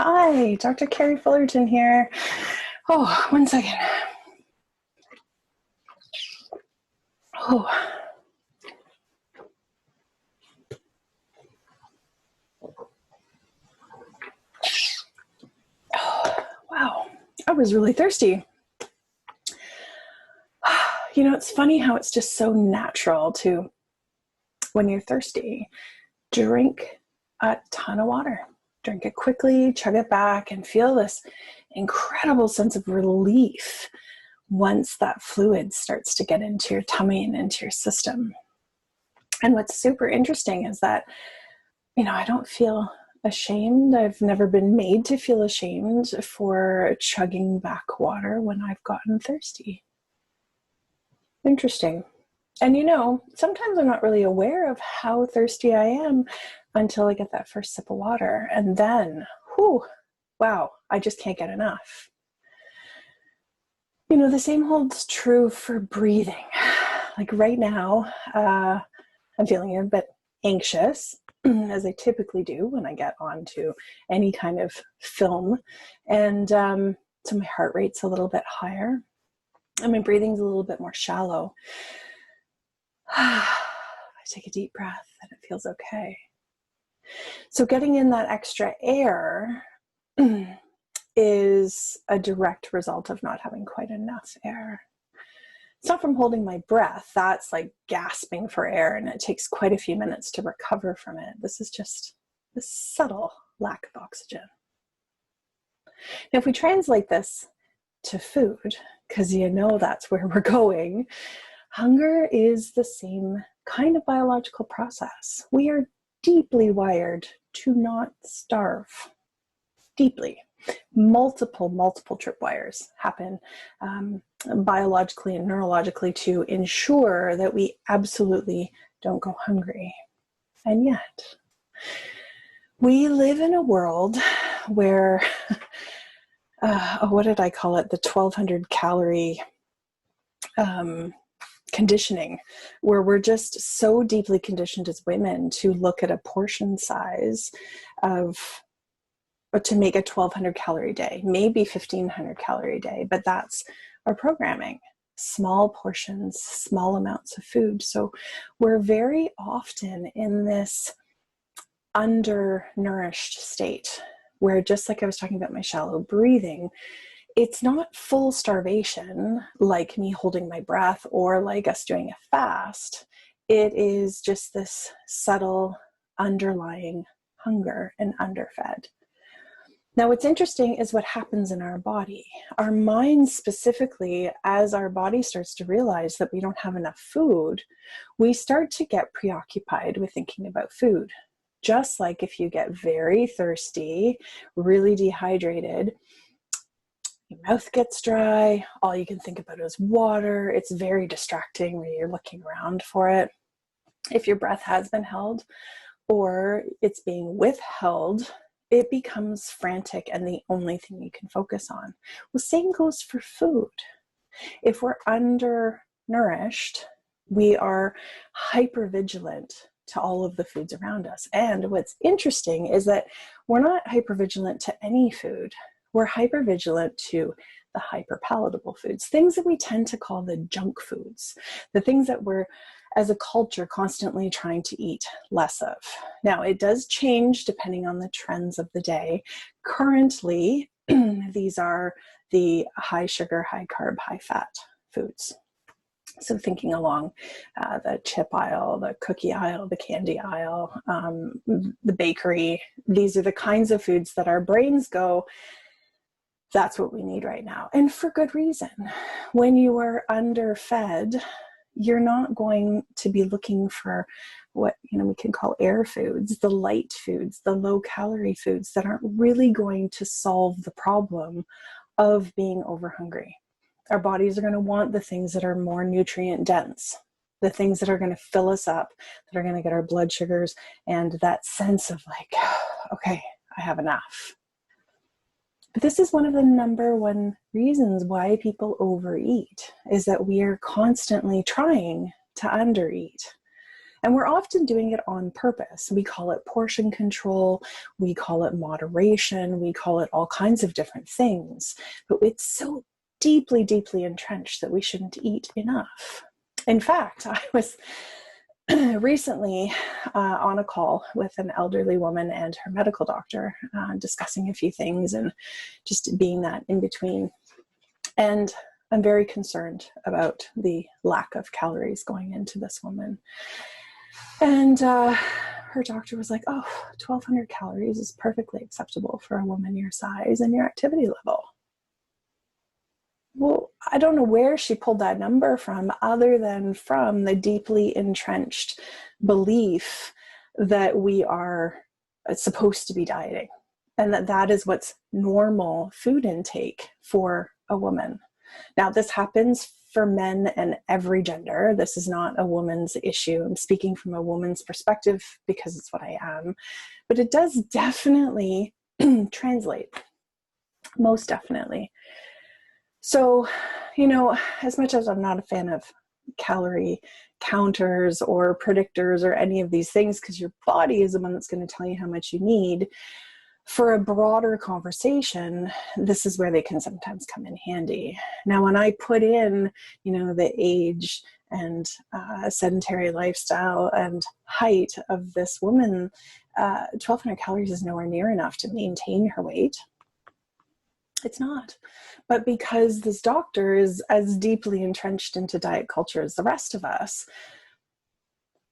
Hi, Dr. Carrie Fullerton here. Oh, one second. Oh, wow. I was really thirsty. You know, it's funny how it's just so natural to, when you're thirsty, drink a ton of water. Drink it quickly, chug it back, and feel this incredible sense of relief once that fluid starts to get into your tummy and into your system. And what's super interesting is that, I don't feel ashamed. I've never been made to feel ashamed for chugging back water when I've gotten thirsty. Interesting. And sometimes I'm not really aware of how thirsty I am until I get that first sip of water. And then, wow, I just can't get enough. The same holds true for breathing. Like right now, I'm feeling a bit anxious, as I typically do when I get onto any kind of film. And so my heart rate's a little bit higher and my breathing's a little bit more shallow. I take a deep breath and it feels okay. So getting in that extra air is a direct result of not having quite enough air. It's not from holding my breath. That's like gasping for air, and it takes quite a few minutes to recover from it. This is just a subtle lack of oxygen. Now, if we translate this to food, because that's where we're going, hunger is the same kind of biological process. We are deeply wired to not starve. Deeply. Multiple tripwires happen biologically and neurologically to ensure that we absolutely don't go hungry. And yet, we live in a world where, what did I call it? The 1200 calorie conditioning, where we're just so deeply conditioned as women to look at a portion size to make a 1200 calorie day, maybe 1500 calorie day, but that's our programming. Small portions, small amounts of food. So we're very often in this undernourished state where, just like I was talking about my shallow breathing, it's not full starvation like me holding my breath or like us doing a fast. It is just this subtle underlying hunger and underfed. Now, what's interesting is what happens in our body. Our mind specifically, as our body starts to realize that we don't have enough food, we start to get preoccupied with thinking about food. Just like if you get very thirsty, really dehydrated, your mouth gets dry, all you can think about is water. It's very distracting when you're looking around for it. If your breath has been held or it's being withheld, it becomes frantic and the only thing you can focus on. Well, same goes for food. If we're undernourished, we are hypervigilant to all of the foods around us. And what's interesting is that we're not hypervigilant to any food. We're hypervigilant to the hyperpalatable foods, things that we tend to call the junk foods, the things that we're, as a culture, constantly trying to eat less of. Now, it does change depending on the trends of the day. Currently, these are the high sugar, high carb, high fat foods. So thinking along the chip aisle, the cookie aisle, the candy aisle, the bakery, these are the kinds of foods that our brains go, that's what we need right now. And for good reason. When you are underfed, you're not going to be looking for what we can call air foods, the light foods, the low calorie foods that aren't really going to solve the problem of being over hungry. Our bodies are going to want the things that are more nutrient dense, the things that are going to fill us up, that are going to get our blood sugars and that sense of like, okay, I have enough. But this is one of the number one reasons why people overeat, is that we are constantly trying to undereat. And we're often doing it on purpose. We call it portion control, we call it moderation, we call it all kinds of different things. But it's so deeply, deeply entrenched that we shouldn't eat enough. In fact, I was recently on a call with an elderly woman and her medical doctor, discussing a few things and just being that in between. And I'm very concerned about the lack of calories going into this woman. And her doctor was like, oh, 1,200 calories is perfectly acceptable for a woman your size and your activity level. Well, I don't know where she pulled that number from, other than from the deeply entrenched belief that we are supposed to be dieting and that that is what's normal food intake for a woman. Now, this happens for men and every gender. This is not a woman's issue. I'm speaking from a woman's perspective because it's what I am. But it does definitely translate, most definitely. So, as much as I'm not a fan of calorie counters or predictors or any of these things, because your body is the one that's going to tell you how much you need, for a broader conversation, this is where they can sometimes come in handy. Now, when I put in, the age and sedentary lifestyle and height of this woman, 1,200 calories is nowhere near enough to maintain her weight. It's not. But because this doctor is as deeply entrenched into diet culture as the rest of us,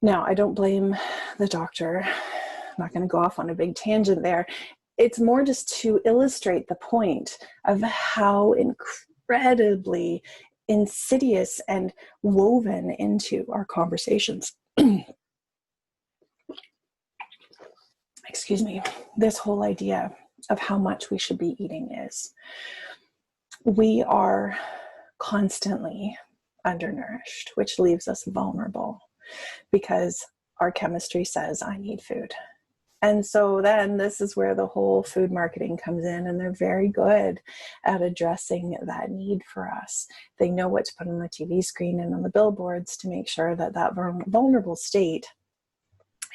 now I don't blame the doctor. I'm not going to go off on a big tangent there. It's more just to illustrate the point of how incredibly insidious and woven into our conversations, excuse me, this whole idea of how much we should be eating is. We are constantly undernourished, which leaves us vulnerable because our chemistry says, I need food. And so then this is where the whole food marketing comes in, and they're very good at addressing that need for us. They know what to put on the TV screen and on the billboards to make sure that that vulnerable state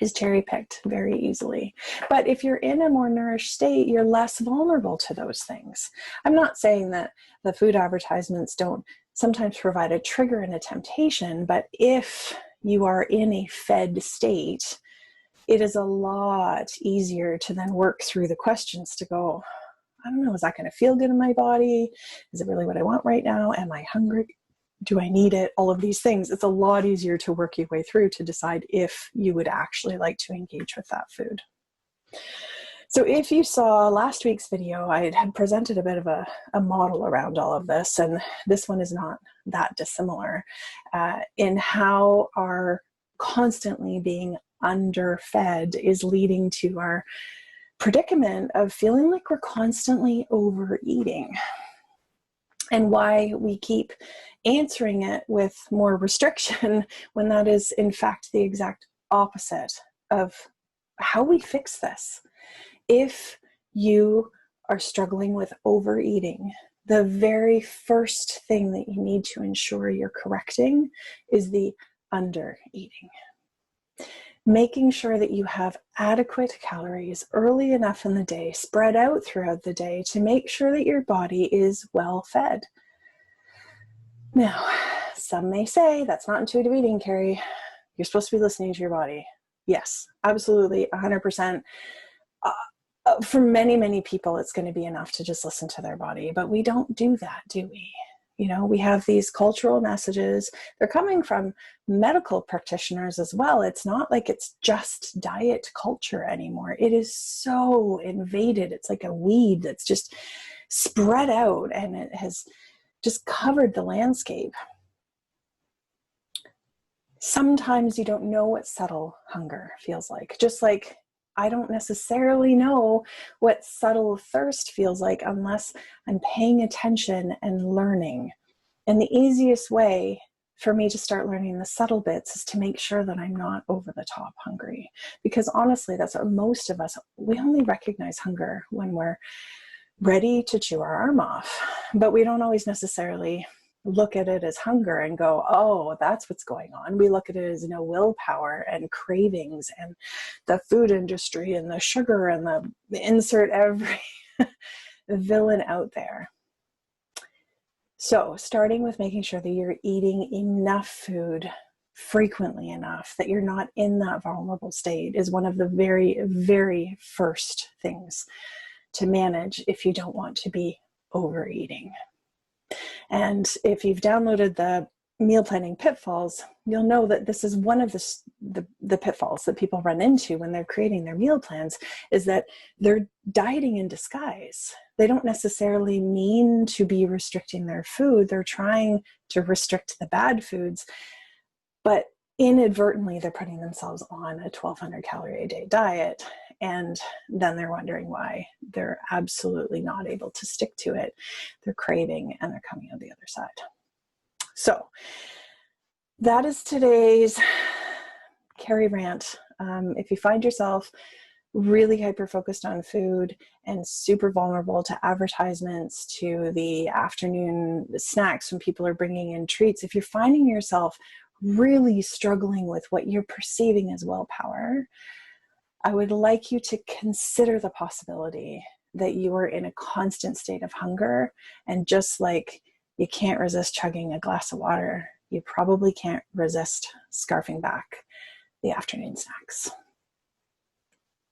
is cherry-picked very easily. But if you're in a more nourished state, you're less vulnerable to those things. I'm not saying that the food advertisements don't sometimes provide a trigger and a temptation, but if you are in a fed state, it is a lot easier to then work through the questions to go, I don't know, is that going to feel good in my body? Is it really what I want right now? Am I hungry? Do I need it? All of these things. It's a lot easier to work your way through to decide if you would actually like to engage with that food. So if you saw last week's video, I had presented a bit of a model around all of this, and this one is not that dissimilar in how our constantly being underfed is leading to our predicament of feeling like we're constantly overeating, and why we keep answering it with more restriction when that is in fact the exact opposite of how we fix this. If you are struggling with overeating, the very first thing that you need to ensure you're correcting is the under-eating. Making sure that you have adequate calories early enough in the day, spread out throughout the day, to make sure that your body is well fed. Now, some may say that's not intuitive eating, Carrie. You're supposed to be listening to your body. Yes, absolutely, 100%. For many, many people, it's going to be enough to just listen to their body, but we don't do that, do we? We have these cultural messages. They're coming from medical practitioners as well. It's not like it's just diet culture anymore. It is so invaded. It's like a weed that's just spread out, and it has just covered the landscape. Sometimes you don't know what subtle hunger feels like. Just like I don't necessarily know what subtle thirst feels like unless I'm paying attention and learning. And the easiest way for me to start learning the subtle bits is to make sure that I'm not over the top hungry. Because honestly, that's what most of us, we only recognize hunger when we're ready to chew our arm off. But we don't always necessarily look at it as hunger and go, oh, that's what's going on. We look at it as no willpower and cravings and the food industry and the sugar and the insert every villain out there. So starting with making sure that you're eating enough food frequently enough that you're not in that vulnerable state is one of the very, very first things to manage if you don't want to be overeating. And if you've downloaded the meal planning pitfalls, you'll know that this is one of the pitfalls that people run into when they're creating their meal plans, is that they're dieting in disguise. They don't necessarily mean to be restricting their food. They're trying to restrict the bad foods, but inadvertently they're putting themselves on a 1,200 calorie a day diet. And then they're wondering why they're absolutely not able to stick to it. They're craving and they're coming out the other side. So that is today's Carrie rant. If you find yourself really hyper-focused on food and super vulnerable to advertisements, to the afternoon snacks when people are bringing in treats, if you're finding yourself really struggling with what you're perceiving as willpower, I would like you to consider the possibility that you are in a constant state of hunger, and just like you can't resist chugging a glass of water, you probably can't resist scarfing back the afternoon snacks.